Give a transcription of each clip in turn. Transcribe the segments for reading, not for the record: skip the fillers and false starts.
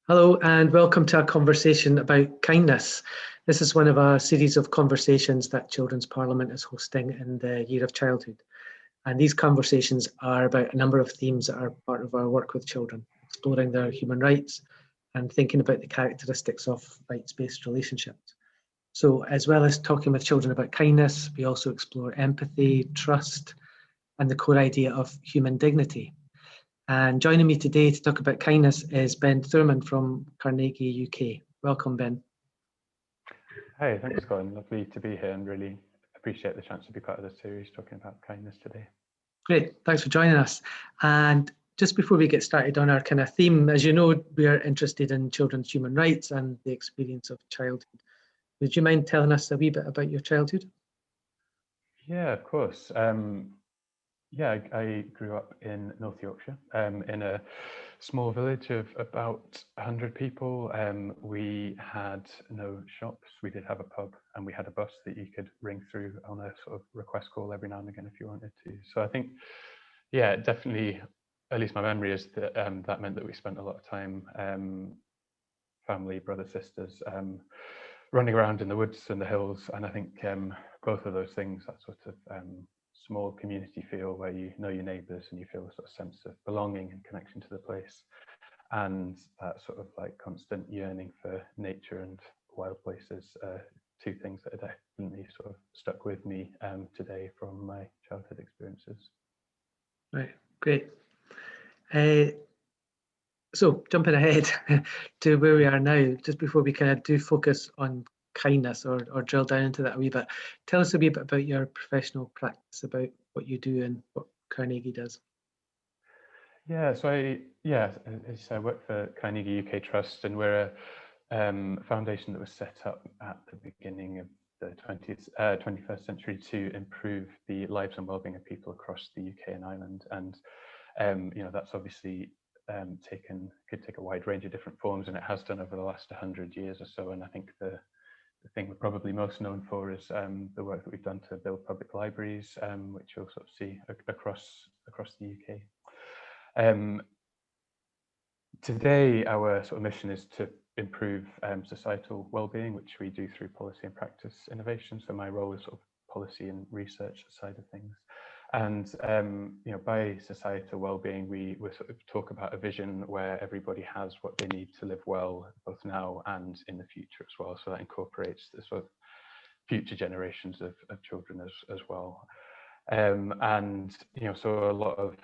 Hello and welcome to a conversation about kindness. This is one of a series of conversations that Children's Parliament is hosting in the Year of Childhood. And these conversations are about a number of themes that are part of our work with children, exploring their human rights and thinking about the characteristics of rights-based relationships. So as well as talking with children about kindness, we also explore empathy, trust, and the core idea of human dignity. And joining me today to talk about kindness is Ben Thurman from Carnegie UK. Welcome, Ben. Hey, thanks, Colin. Lovely to be here and really appreciate the chance to be part of this series talking about kindness today. Great, thanks for joining us. And just before we get started on our kind of theme, as you know, we are interested in children's human rights and the experience of childhood. Would you mind telling us a wee bit about your childhood? Yeah, of course. I grew up in North Yorkshire, in a small village of about 100 people. We had no shops. We did have a pub, and we had a bus that you could ring through on a sort of request call every now and again if you wanted to. So I think, yeah, definitely, at least my memory is that that meant that we spent a lot of time, family, brothers, sisters, running around in the woods and the hills. And I think both of those things, that sort of small community feel where you know your neighbours and you feel a sort of sense of belonging and connection to the place, and that sort of like constant yearning for nature and wild places, two things that are definitely sort of stuck with me today from my childhood experiences. Right, great. So jumping ahead to where we are now, just before we kind of do focus on kindness or drill down into that a wee bit, tell us a wee bit about your professional practice, about what you do and what Carnegie does. Yeah, so as you say, I work for Carnegie UK Trust, and we're a foundation that was set up at the beginning of the 21st century to improve the lives and well-being of people across the UK and Ireland. And that's obviously could take a wide range of different forms, and it has done over the last 100 years or so. And I think the thing we're probably most known for is the work that we've done to build public libraries, which you'll sort of see across the UK. Today, our sort of mission is to improve societal well-being, which we do through policy and practice innovation. So my role is sort of policy and research side of things. And by societal well-being, we sort of talk about a vision where everybody has what they need to live well, both now and in the future as well. So that incorporates the sort of future generations of children as well. So a lot of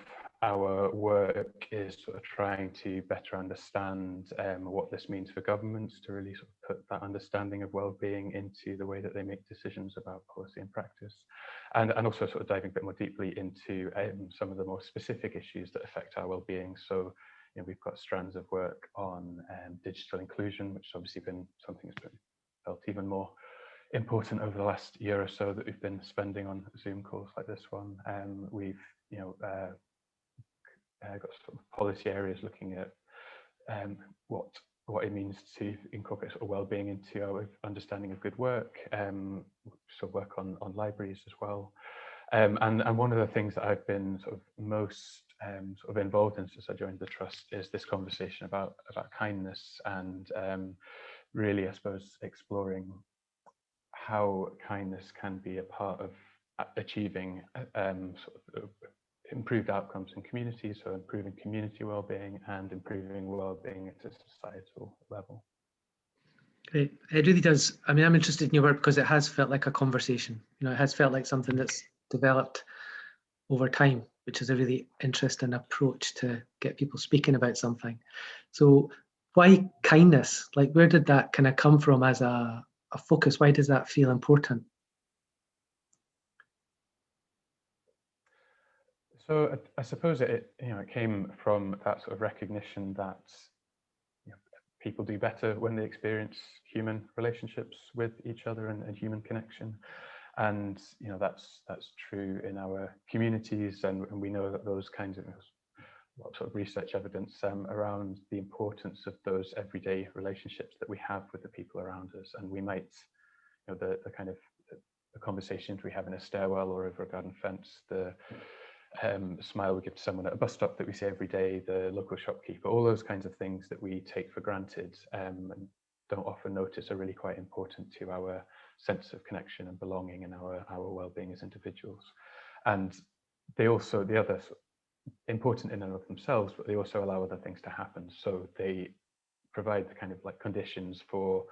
our work is sort of trying to better understand what this means for governments, to really sort of put that understanding of well-being into the way that they make decisions about policy and practice, and also sort of diving a bit more deeply into some of the more specific issues that affect our well-being. So we've got strands of work on digital inclusion, which has obviously been something that's been felt even more important over the last year or so, that we've been spending on Zoom calls like this one. We've got sort of policy areas looking at what it means to incorporate sort of well-being into our understanding of good work. So work on libraries as well. And one of the things that I've been sort of most sort of involved in since I joined the trust is this conversation about kindness, and really, I suppose, exploring how kindness can be a part of achieving sort of improved outcomes in communities, so improving community well-being and improving well-being at a societal level. Great. It really does. I mean, I'm interested in your work because it has felt like a conversation. It has felt like something that's developed over time, which is a really interesting approach to get people speaking about something. So why kindness? Like, where did that kind of come from as a focus? Why does that feel important? So I suppose it came from that sort of recognition that people do better when they experience human relationships with each other and human connection, and that's true in our communities, and we know that those kinds of sort of research evidence around the importance of those everyday relationships that we have with the people around us. And we might, the kind of the conversations we have in a stairwell or over a garden fence, the smile we give to someone at a bus stop that we see every day, the local shopkeeper, all those kinds of things that we take for granted and don't often notice are really quite important to our sense of connection and belonging and our well-being as individuals. And they also, the other important in and of themselves, but they also allow other things to happen. So they provide the kind of like conditions for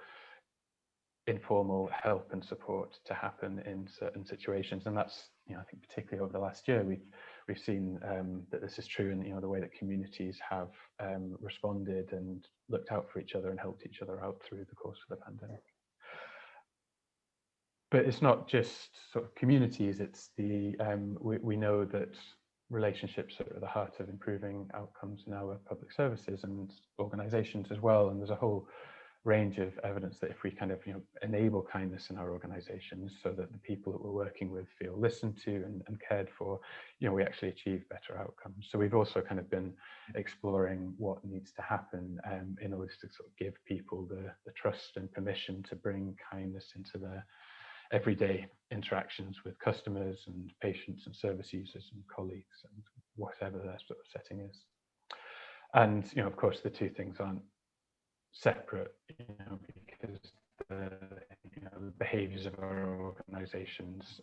informal help and support to happen in certain situations. And that's, you know, I think particularly over the last year, we've seen that this is true in, you know, the way that communities have responded and looked out for each other and helped each other out through the course of the pandemic. But it's not just sort of communities, it's the, we know that relationships are at the heart of improving outcomes in our public services and organisations as well. And there's a whole range of evidence that if we kind of, you know, enable kindness in our organisations so that the people that we're working with feel listened to and cared for, you know, we actually achieve better outcomes. So we've also kind of been exploring what needs to happen in order to sort of give people the trust and permission to bring kindness into their everyday interactions with customers and patients and service users and colleagues and whatever their sort of setting is. And, you know, of course, the two things aren't separate, you know, because the behaviours of our organisations,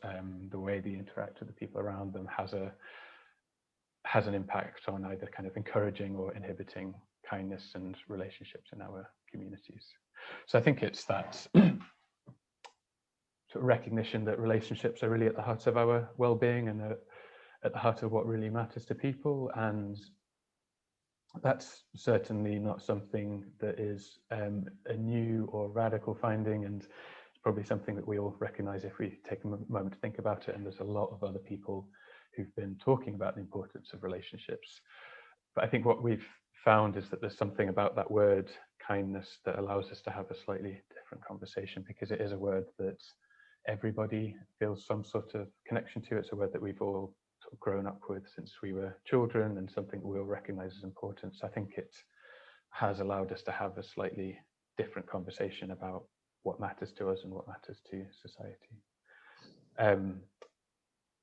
the way they interact with the people around them has an impact on either kind of encouraging or inhibiting kindness and relationships in our communities. So I think it's that sort of recognition that relationships are really at the heart of our well-being and at the heart of what really matters to people. And that's certainly not something that is a new or radical finding, and it's probably something that we all recognise if we take a moment to think about it. And there's a lot of other people who've been talking about the importance of relationships. But I think what we've found is that there's something about that word kindness that allows us to have a slightly different conversation, because it is a word that everybody feels some sort of connection to. It's a word that we've all sort of grown up with since we were children and something we all recognise as important. So I think it has allowed us to have a slightly different conversation about what matters to us and what matters to society.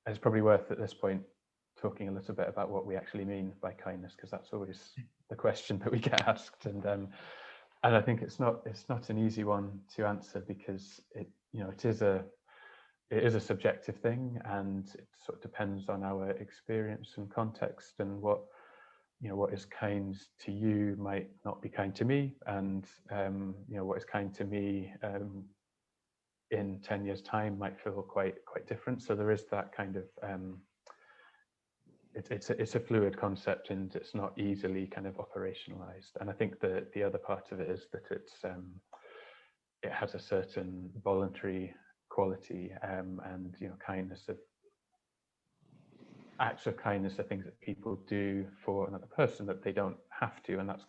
It's probably worth at this point talking a little bit about what we actually mean by kindness, because that's always the question that we get asked, and I think it's not an easy one to answer, because it is a subjective thing, and it sort of depends on our experience and context, and what is kind to you might not be kind to me, and what is kind to me in 10 years' time might feel quite different. So there is that kind of it's a fluid concept, and it's not easily kind of operationalized. And I think that the other part of it is that it has a certain voluntary quality, and kindness, of acts of kindness are things that people do for another person that they don't have to, and that's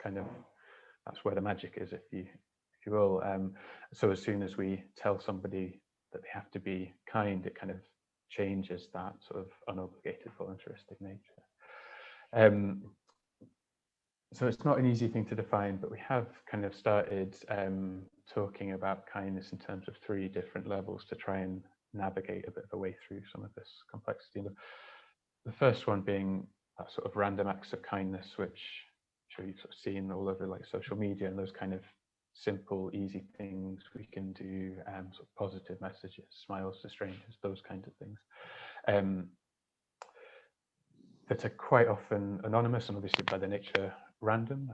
where the magic is, if you will. So as soon as we tell somebody that they have to be kind, it kind of changes that sort of unobligated voluntaristic nature. So it's not an easy thing to define, but we have kind of started talking about kindness in terms of 3 different levels to try and navigate a bit of a way through some of this complexity. And the first one being that sort of random acts of kindness, which I'm sure you've sort of seen all over like social media, and those kind of simple, easy things we can do, sort of positive messages, smiles to strangers, those kinds of things. That are quite often anonymous and obviously by their nature random,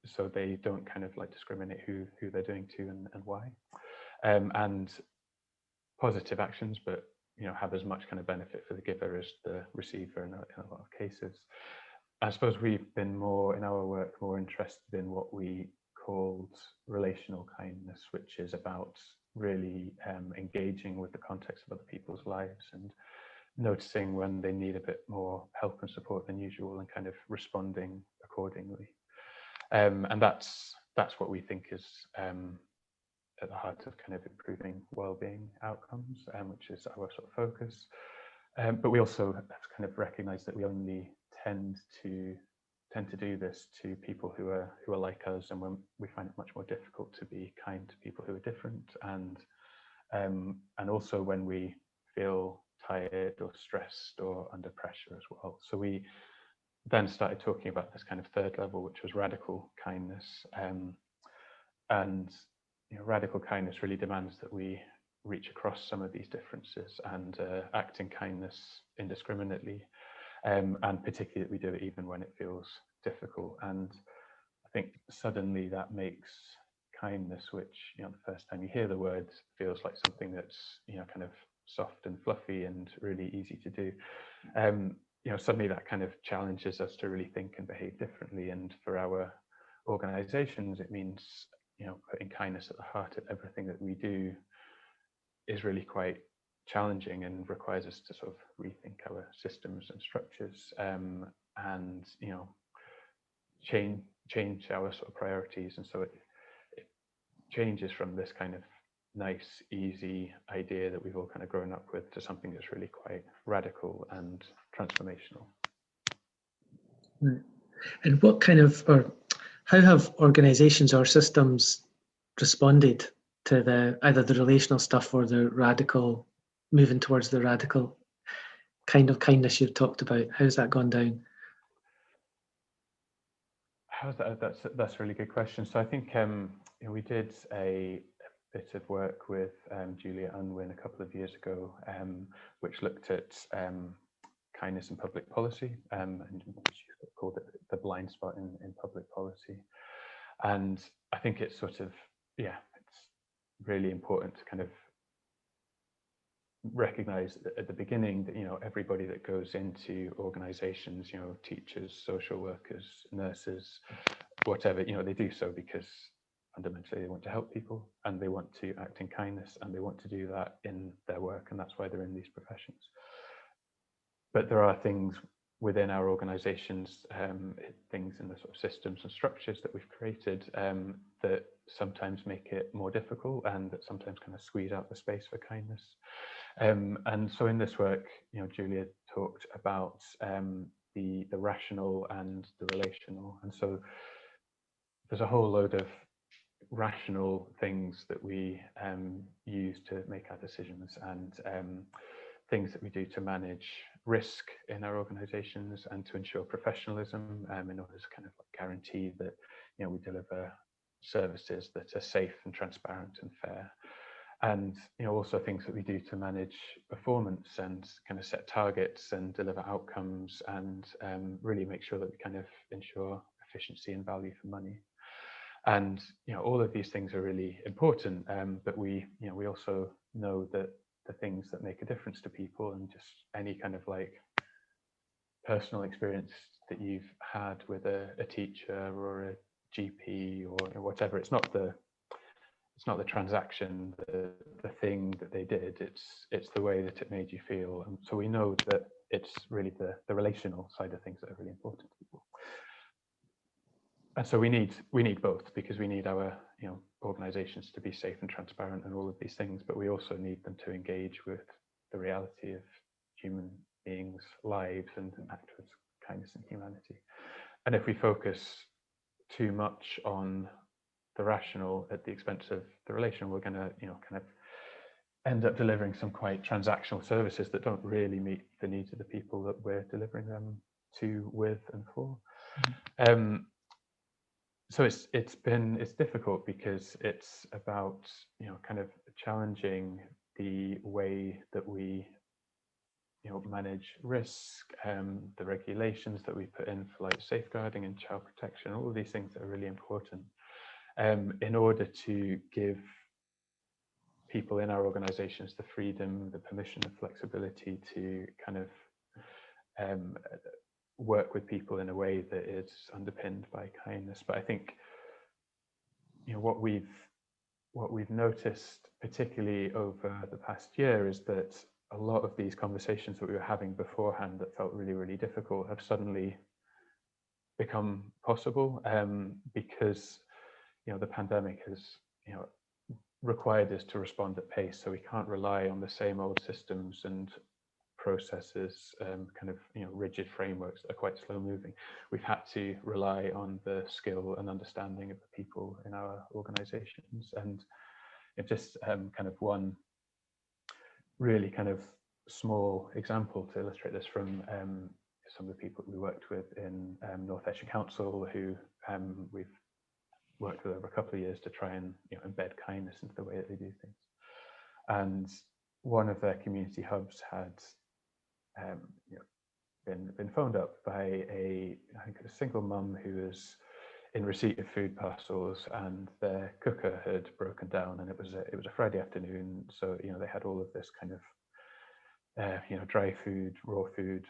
so they don't kind of like discriminate who they're doing to and why, and positive actions, but have as much kind of benefit for the giver as the receiver in a lot of cases. I suppose we've been in our work more interested in what we called relational kindness, which is about really engaging with the context of other people's lives and noticing when they need a bit more help and support than usual, and kind of responding accordingly. And that's what we think is at the heart of kind of improving well-being outcomes, which is our sort of focus. But we also have to kind of recognise that we only tend to do this to people who are like us, and when we find it much more difficult to be kind to people who are different, and also when we feel tired or stressed or under pressure as well. So we then started talking about this kind of third level, which was radical kindness. And radical kindness really demands that we reach across some of these differences and act in kindness indiscriminately, and particularly that we do it even when it feels difficult. And I think suddenly that makes kindness, which the first time you hear the word feels like something that's kind of soft and fluffy and really easy to do. Suddenly that kind of challenges us to really think and behave differently. And for our organizations, it means putting kindness at the heart of everything that we do is really quite challenging and requires us to sort of rethink our systems and structures, and change our sort of priorities. And so it changes from this kind of nice, easy idea that we've all kind of grown up with to something that's really quite radical and transformational. Right. And what kind of, or how have organizations or systems responded to either the relational stuff or the radical, moving towards the radical kind of kindness you've talked about? How's that gone down? How's that? That's a really good question. So I think we did a bit of work with Julia Unwin a couple of years ago, which looked at kindness in public policy, and she called it the blind spot in public policy. And I think it's sort of, it's really important to kind of recognize at the beginning that everybody that goes into organizations, teachers, social workers, nurses, whatever, they do so because fundamentally they want to help people and they want to act in kindness and they want to do that in their work, and that's why they're in these professions. But there are things within our organizations, things in the sort of systems and structures that we've created that sometimes make it more difficult and that sometimes kind of squeeze out the space for kindness. And so in this work, Julia talked about the rational and the relational. And so there's a whole load of rational things that we use to make our decisions, and things that we do to manage risk in our organizations and to ensure professionalism, in order to kind of guarantee that we deliver services that are safe and transparent and fair. And also things that we do to manage performance and kind of set targets and deliver outcomes and really make sure that we kind of ensure efficiency and value for money. And all of these things are really important, but we also know that the things that make a difference to people, and just any kind of personal experience that you've had with a teacher or a GP or whatever, it's not the transaction, the thing that they did, it's the way that it made you feel. And so we know that it's really the relational side of things that are really important to people. And so we need both, because we need our organizations to be safe and transparent and all of these things, but we also need them to engage with the reality of human beings' lives and act with kindness and humanity. And if we focus too much on the rational at the expense of the relational, we're going to kind of end up delivering some quite transactional services that don't really meet the needs of the people that we're delivering them to, with, and for. So it's difficult because it's about kind of challenging the way that we manage risk, the regulations that we put in for safeguarding and child protection, all of these things that are really important, in order to give people in our organizations the freedom, the permission, the flexibility to kind of work with people in a way that is underpinned by kindness. But I think what we've noticed, particularly over the past year, is that a lot of these conversations that we were having beforehand that felt really, really difficult have suddenly become possible, because the pandemic has required us to respond at pace. So we can't rely on the same old systems and processes, kind of rigid frameworks that are quite slow moving. We've had to rely on the skill and understanding of the people in our organizations. And it just kind of one really kind of small example to illustrate this from some of the people we worked with in North Ayrshire Council, who we've worked with over a couple of years to try and embed kindness into the way that they do things. And one of their community hubs had been phoned up by I think a single mum who was in receipt of food parcels, and their cooker had broken down, and it was a Friday afternoon, so they had all of this kind of dry food, raw food,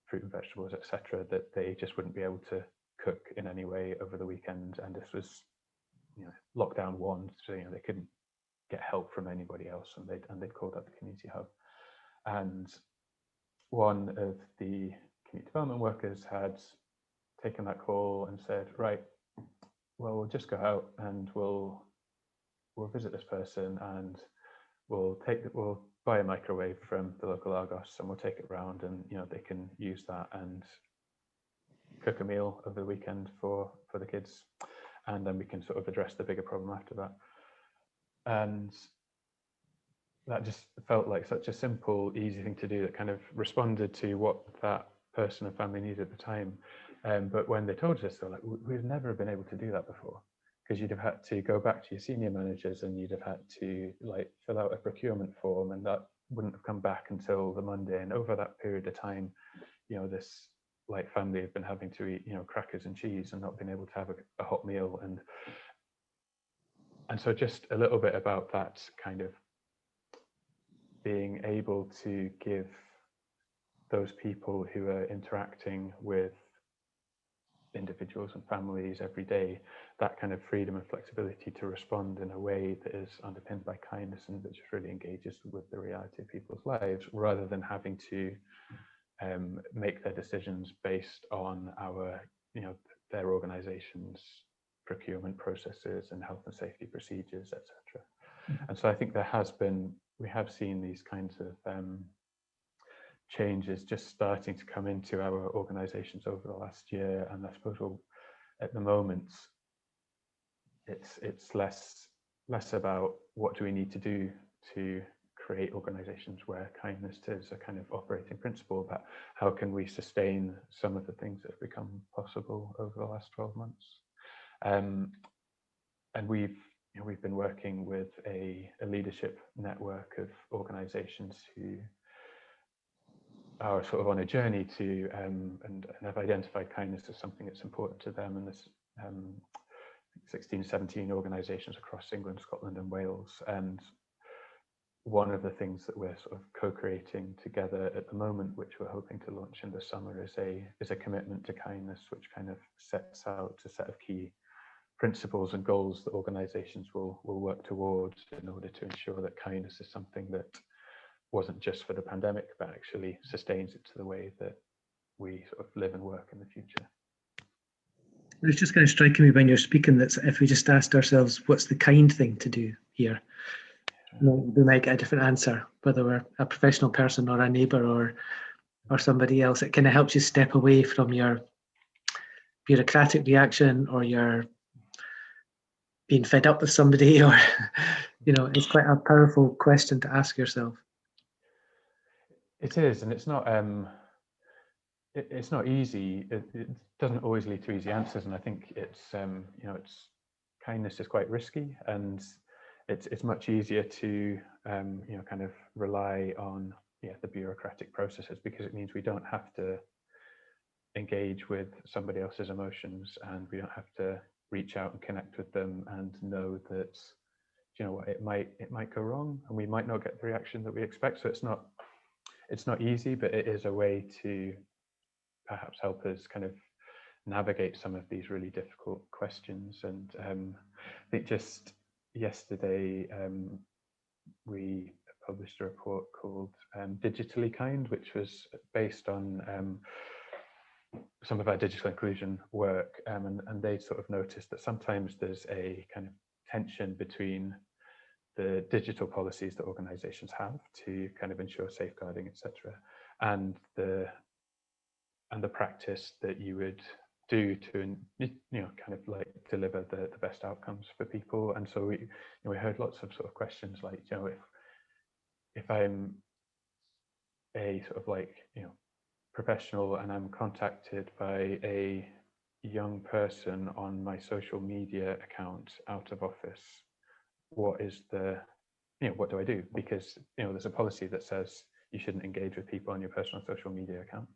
fruit and vegetables, etc., that they just wouldn't be able to cook in any way over the weekend. And this was lockdown one, so they couldn't get help from anybody else, and they'd called up the community hub. And one of the community development workers had taken that call and said, right, well, we'll just go out and we'll visit this person, and we'll buy a microwave from the local Argos, and we'll take it round, and they can use that and cook a meal over the weekend for the kids, and then we can sort of address the bigger problem after that. And that just felt like such a simple, easy thing to do that kind of responded to what that person and family needed at the time. But when they told us, they're like, we've never been able to do that before, because you'd have had to go back to your senior managers, and you'd have had to fill out a procurement form, and that wouldn't have come back until the Monday. And over that period of time, this family have been having to eat crackers and cheese and not been able to have a hot meal. And so just a little bit about that kind of being able to give those people who are interacting with individuals and families every day that kind of freedom and flexibility to respond in a way that is underpinned by kindness and that just really engages with the reality of people's lives, rather than having to make their decisions based on their organization's procurement processes and health and safety procedures, etc. And so I think we have seen these kinds of changes just starting to come into our organizations over the last year. And I suppose at the moment it's less about what do we need to do to create organizations where kindness is a kind of operating principle, but how can we sustain some of the things that have become possible over the last 12 months. And we've been working with a leadership network of organizations who are sort of on a journey to and have identified kindness as something that's important to them. And there's 16, 17 organizations across England, Scotland and Wales. And one of the things that we're sort of co-creating together at the moment, which we're hoping to launch in the summer, is a commitment to kindness, which kind of sets out a set of key principles and goals that organizations will work towards in order to ensure that kindness is something that wasn't just for the pandemic, but actually sustains it to the way that we sort of live and work in the future. It was just kind of striking me when you're speaking that if we just asked ourselves, what's the kind thing to do here? We might get a different answer, whether we're a professional person or a neighbour or somebody else. It kind of helps you step away from your bureaucratic reaction or your being fed up with somebody, or it's quite a powerful question to ask yourself. It is, and it's not easy. It doesn't always lead to easy answers, and I think it's kindness is quite risky, and it's much easier to kind of rely on the bureaucratic processes, because it means we don't have to engage with somebody else's emotions, and we don't have to reach out and connect with them and know that it might go wrong, and we might not get the reaction that we expect. So it's not easy, but it is a way to perhaps help us kind of navigate some of these really difficult questions. And I think just yesterday we published a report called Digitally Kind, which was based on some of our digital inclusion work, and they sort of noticed that sometimes there's a kind of tension between the digital policies that organizations have to kind of ensure safeguarding, etc., and the practice that you would do to kind of like deliver the best outcomes for people. And so we heard lots of sort of questions like, if I'm a sort of like, professional and I'm contacted by a young person on my social media account out of office, what is the, what do I do? Because, there's a policy that says you shouldn't engage with people on your personal social media account,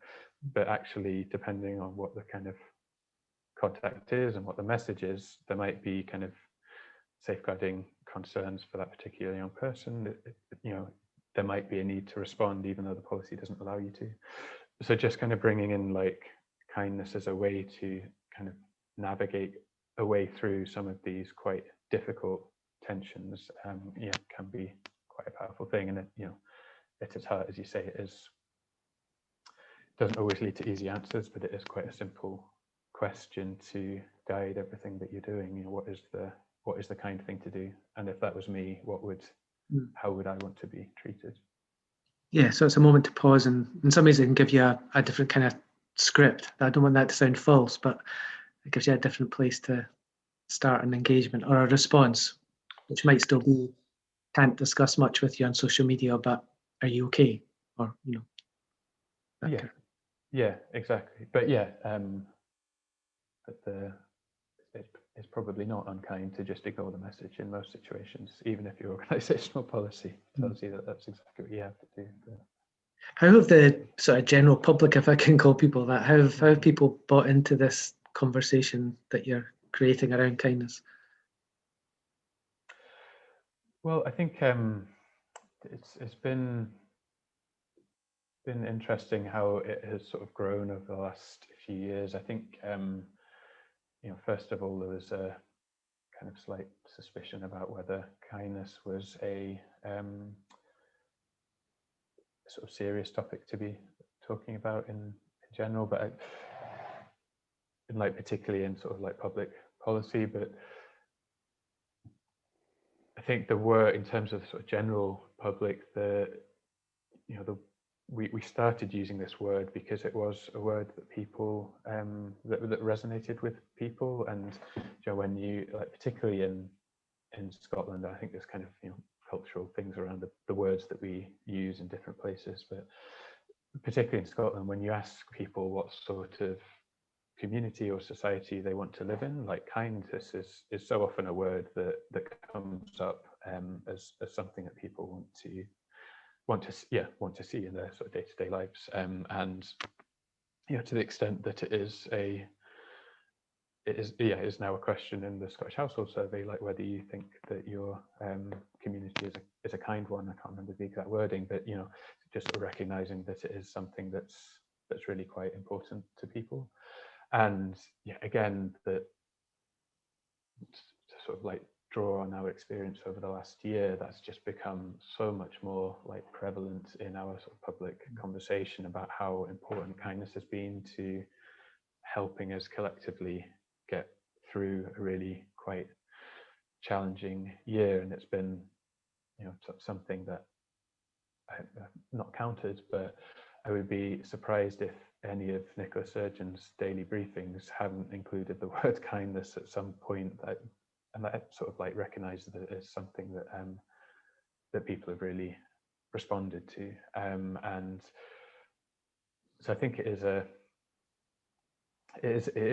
but actually depending on what the kind of contact is and what the message is, there might be kind of safeguarding concerns for that particular young person. There might be a need to respond even though the policy doesn't allow you to. So just kind of bringing in like kindness as a way to kind of navigate a way through some of these quite difficult tensions, can be quite a powerful thing. And at its heart, as you say, it doesn't always lead to easy answers, but it is quite a simple question to guide everything that you're doing. What is the kind thing to do? And if that was me, how would I want to be treated? Yeah, so it's a moment to pause, and in some ways it can give you a different kind of script. I don't want that to sound false, but it gives you a different place to start an engagement or a response, which might still be, can't discuss much with you on social media, but are you okay? Or, Yeah, exactly. But yeah, it's probably not unkind to just ignore the message in most situations, even if your organisational policy tells you that that's exactly what you have to do. But how have the sort of general public, if I can call people that, how have people bought into this conversation that you're creating around kindness? Well, I think it's been interesting how it has sort of grown over the last few years. I think first of all, there was a kind of slight suspicion about whether kindness was a sort of serious topic to be talking about in general, but particularly in sort of like public policy. But I think there were, in terms of sort of general public, we started using this word because it was a word that people that resonated with people, and when you particularly in Scotland, I think there's kind of cultural things around the words that we use in different places, but particularly in Scotland, when you ask people what sort of community or society they want to live in, like kindness is so often a word that comes up as something that people want to see in their sort of day-to-day lives, and to the extent that it is now a question in the Scottish Household Survey, like whether you think that your community is a kind one. I can't remember the exact wording, but just sort of recognizing that it is something that's really quite important to people. And again, that to sort of like draw on our experience over the last year, that's just become so much more like prevalent in our sort of public conversation about how important kindness has been to helping us collectively get through a really quite challenging year. And it's been something that I've not counted, but I would be surprised if any of Nicola Sturgeon's daily briefings haven't included the word kindness at some point, and that sort of like recognized that it's something that that people have really responded to, and so I think it is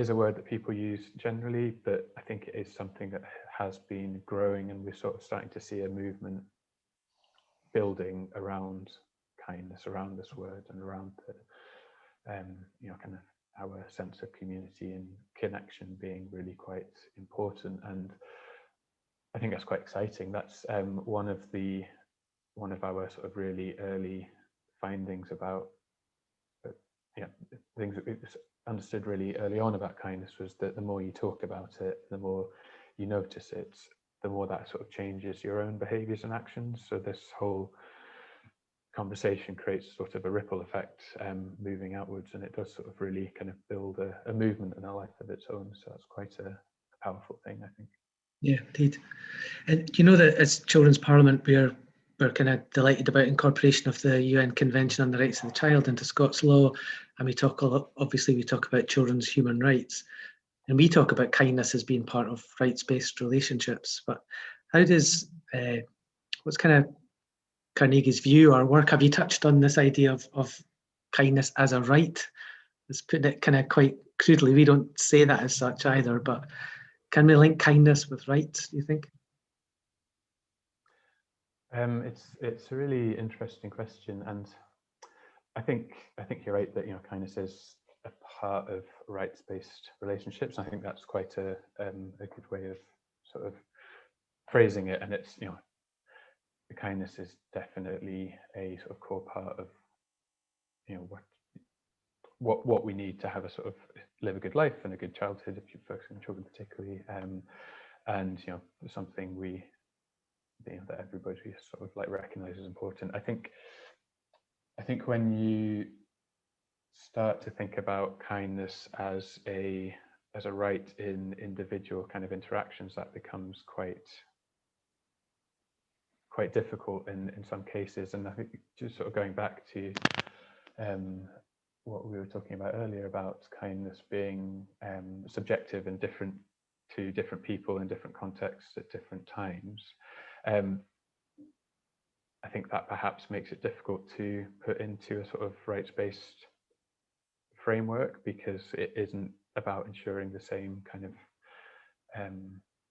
a word that people use generally, but I think it is something that has been growing, and we're sort of starting to see a movement building around kindness, around this word, and around the kind of our sense of community and connection being really quite important. And I think that's quite exciting. That's one of our sort of really early findings about things that we understood really early on about kindness, was that the more you talk about it, the more you notice it, the more that sort of changes your own behaviors and actions. So this whole conversation creates sort of a ripple effect moving outwards, and it does sort of really kind of build a movement in a life of its own. So that's quite a powerful thing, I think. Yeah, indeed. And that as Children's Parliament, we're kind of delighted about incorporation of the UN Convention on the Rights of the Child into Scots law, and we talk about children's human rights, and we talk about kindness as being part of rights-based relationships. But how does what's kind of Carnegie's view or work, have you touched on this idea of kindness as a right? Let's put it kind of quite crudely. We don't say that as such either, but can we link kindness with rights, do you think? It's a really interesting question, and I think you're right that kindness is a part of rights-based relationships. I think that's quite a good way of sort of phrasing it, and it's the kindness is definitely a sort of core part of what we need to have a sort of live a good life and a good childhood, if you're focusing on children particularly, and something that everybody sort of like recognizes as important. I think when you start to think about kindness as a right in individual kind of interactions, that becomes quite difficult in some cases. And I think just sort of going back to what we were talking about earlier about kindness being subjective and different to different people in different contexts at different times, I think that perhaps makes it difficult to put into a sort of rights-based framework, because it isn't about ensuring the same kind of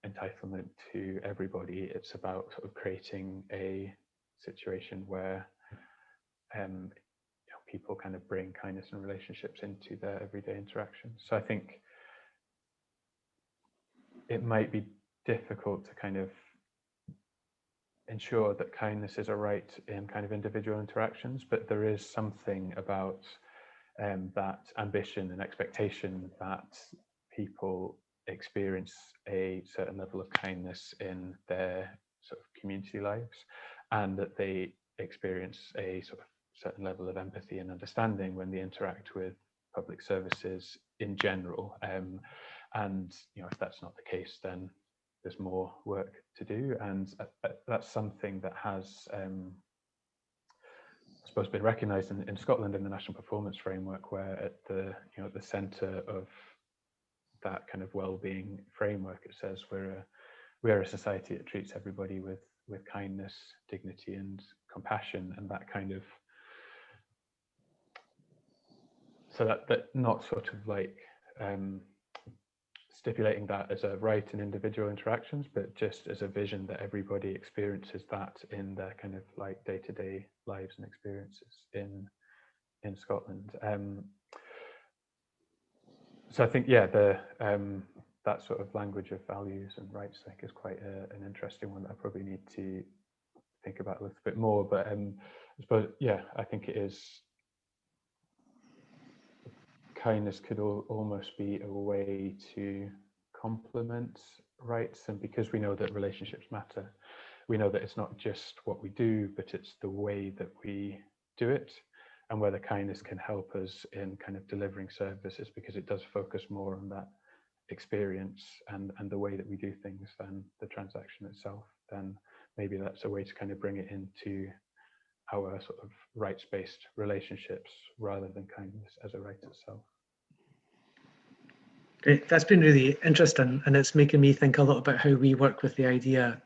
entitlement to everybody. It's about sort of creating a situation where people kind of bring kindness and relationships into their everyday interactions. So I think it might be difficult to kind of ensure that kindness is a right in kind of individual interactions, but there is something about that ambition and expectation that people experience a certain level of kindness in their sort of community lives, and that they experience a sort of certain level of empathy and understanding when they interact with public services in general. And if that's not the case, then there's more work to do, and that's something that has I suppose been recognised in Scotland in the National Performance Framework, where at the the centre of that kind of well-being framework, it says we are a society that treats everybody with kindness, dignity, and compassion, and that kind of so that not sort of like stipulating that as a right in individual interactions, but just as a vision that everybody experiences that in their kind of like day-to-day lives and experiences in Scotland. So I think that sort of language of values and rights, I think, is quite an interesting one that I probably need to think about a little bit more. But I suppose I think it is. Kindness could almost be a way to complement rights, and because we know that relationships matter, we know that it's not just what we do, but it's the way that we do it, and whether kindness can help us in kind of delivering services, because it does focus more on that experience and the way that we do things than the transaction itself. Then maybe that's a way to kind of bring it into our sort of rights-based relationships rather than kindness as a right itself. Great. That's been really interesting, and it's making me think a lot about how we work with the idea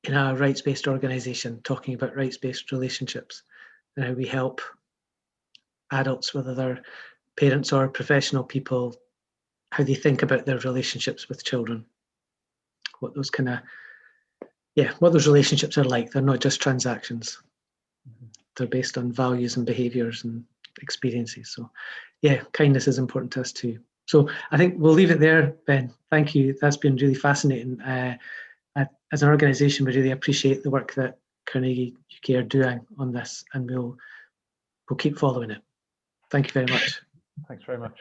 in a rights-based organisation, talking about rights-based relationships and how we help adults, whether they're parents or professional people, how they think about their relationships with children, what those relationships are like. They're not just transactions. They're based on values and behaviours and experiences. So kindness is important to us too. So I think we'll leave it there, Ben. Thank you. That's been really fascinating. As an organisation, we really appreciate the work that Carnegie UK are doing on this, and we'll keep following it. Thank you very much. Thanks very much.